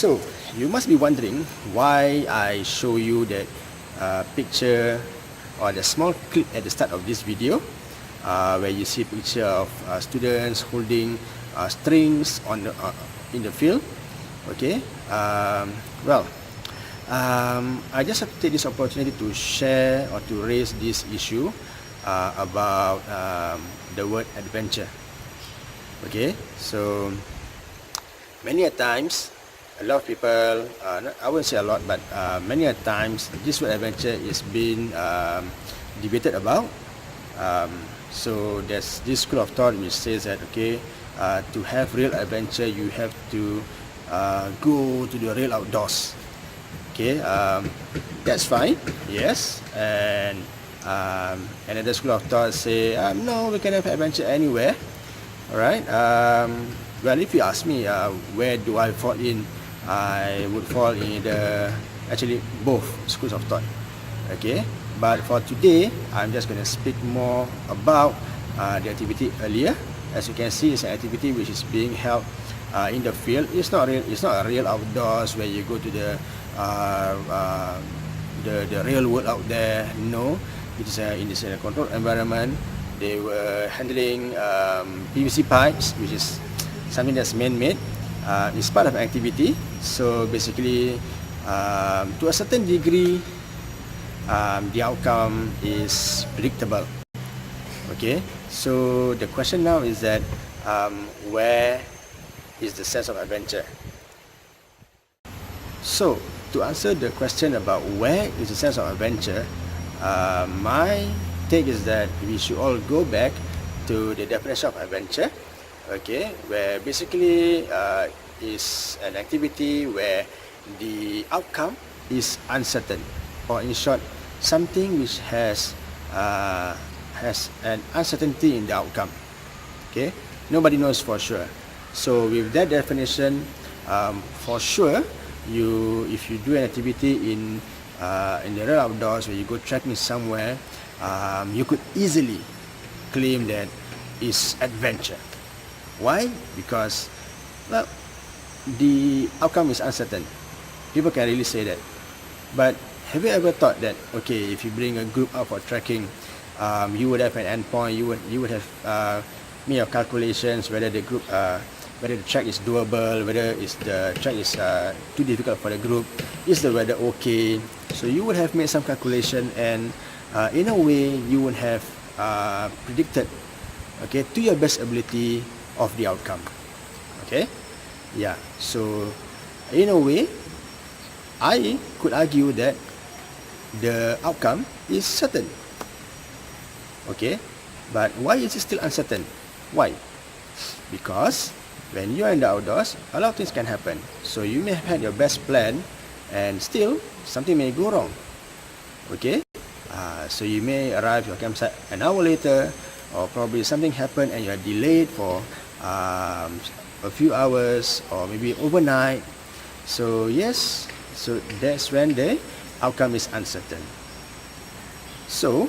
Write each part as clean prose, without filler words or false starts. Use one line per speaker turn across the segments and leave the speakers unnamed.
So you must be wondering why I show you that picture or the small clip at the start of this video, where you see a picture of students holding strings on the, in the field. Okay. I just have to take this opportunity to share or to raise this issue about the word adventure. Okay, so many a times, a lot of people, I won't say a lot, but many a times this word adventure is being debated about. So there's this school of thought which says that, okay, to have real adventure you have to go to the real outdoors. Okay, that's fine, yes. And another school of thought say, no, we can have adventure anywhere. Alright, well, if you ask me where do I fall in, I would fall in actually both schools of thought. Okay, but for today I'm just going to speak more about the activity earlier. As you can see, it's an activity which is being held in the field. It's not a real outdoors where you go to the real world out there. No, it is in a controlled environment. They were handling PVC pipes, which is something that's man-made. It's part of an activity. So basically, to a certain degree, the outcome is predictable. Okay, so the question now is that where is the sense of adventure? So to answer the question about where is the sense of adventure, my take is that we should all go back to the definition of adventure. Okay, where basically is an activity where the outcome is uncertain, or in short, something which has an uncertainty in the outcome. Okay, nobody knows for sure. So with that definition, for sure, if you do an activity in the real outdoors, where you go trekking somewhere, you could easily claim that it's adventure. Why? Because, well, the outcome is uncertain. People can really say that. But have you ever thought that, okay, if you bring a group out for trekking, you would have an endpoint, you would have made your calculations whether the group, whether the trek is doable, whether the trek is too difficult for the group, is the weather okay? So you would have made some calculation, and in a way you would have predicted, okay, to your best ability of the outcome. Okay, yeah. So in a way, I could argue that the outcome is certain. Okay, but why is it still uncertain? Why? Because when you are in the outdoors, a lot of things can happen. So you may have had your best plan, and still something may go wrong. Okay, so you may arrive your campsite an hour later, or probably something happened and you are delayed for a few hours, or maybe overnight. So yes, so that's when the outcome is uncertain. So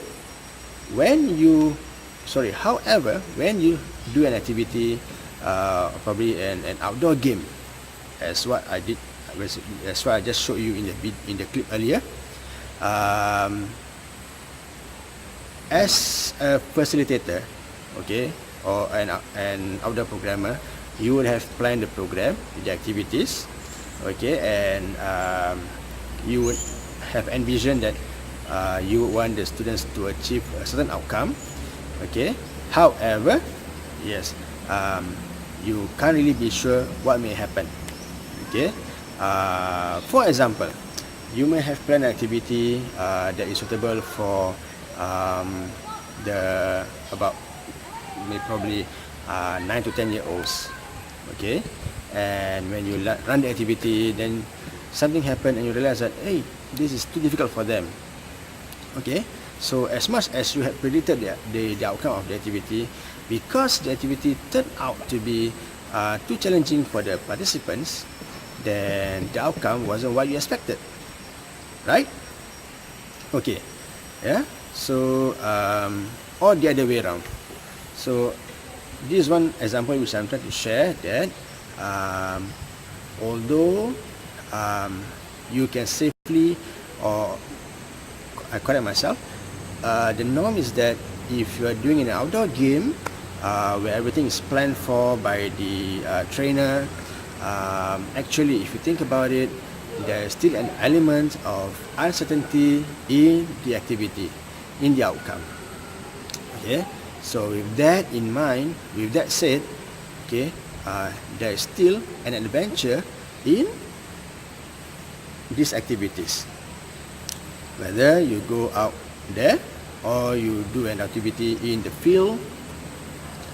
however, when you do an activity, probably an outdoor game, as what I did, as what I just showed you in the clip earlier, as a facilitator, okay, or an outdoor programmer, you would have planned the program, the activities, okay, and you would have envisioned that you would want the students to achieve a certain outcome. Okay, however, yes, you can't really be sure what may happen. Okay, for example, you may have planned an activity that is suitable for probably 9 to 10 year olds. Okay, and when you run the activity, then something happened and you realize that, hey, this is too difficult for them. Okay, so as much as you had predicted the outcome of the activity, because the activity turned out to be too challenging for the participants, then the outcome wasn't what you expected, right? Okay, yeah. So or the other way around. So this is one example which I'm trying to share, that although you can safely, or I correct myself, the norm is that if you are doing an outdoor game where everything is planned for by the trainer, actually if you think about it, there is still an element of uncertainty in the activity, in the outcome. Okay, so with that in mind, with that said, okay, there is still an adventure in these activities. Whether you go out there or you do an activity in the field,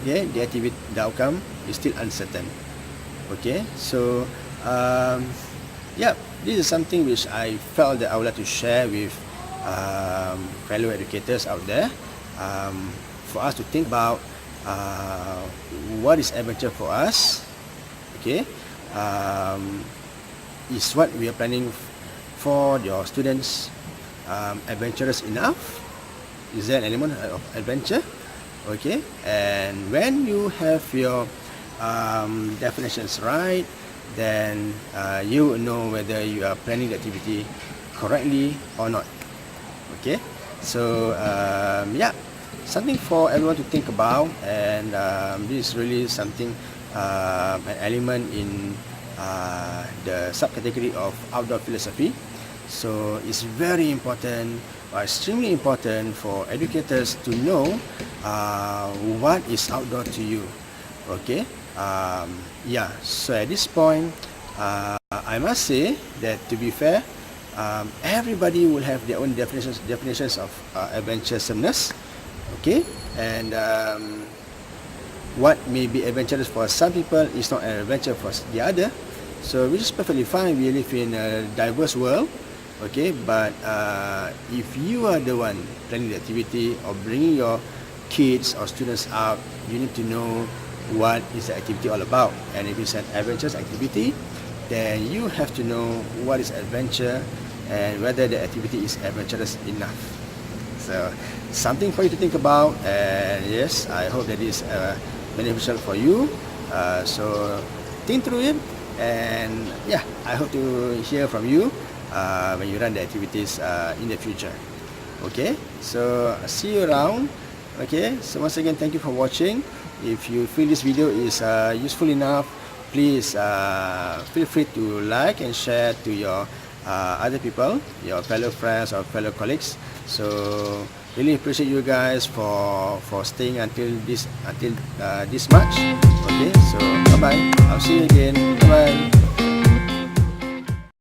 okay, the outcome is still uncertain. Okay, so yeah, this is something which I felt that I would like to share with fellow educators out there, for us to think about what is adventure for us. Okay, is what we are planning for your students adventurous enough? Is there an element of adventure? Okay, and when you have your definitions right, then you will know whether you are planning the activity correctly or not. Okay, so yeah, something for everyone to think about, and this is really something, an element in the subcategory of outdoor philosophy. So it's very important, or extremely important, for educators to know what is outdoor to you. Okay, yeah, so at this point, I must say that, to be fair, everybody will have their own definitions of adventuresomeness. Okay, and what may be adventurous for some people is not an adventure for the other. So which is perfectly fine. We live in a diverse world. Okay, but if you are the one planning the activity or bringing your kids or students out, you need to know what is the activity all about. And if it's an adventurous activity, then you have to know what is adventure and whether the activity is adventurous enough. So something for you to think about, and yes, I hope that is beneficial for you. So think through it, and yeah, I hope to hear from you when you run the activities in the future. Okay, so see you around. Okay, so once again, thank you for watching. If you feel this video is useful enough, please feel free to like and share to your other people, your fellow friends or fellow colleagues. So really appreciate you guys for staying until this much. Okay, so bye bye. I'll see you again.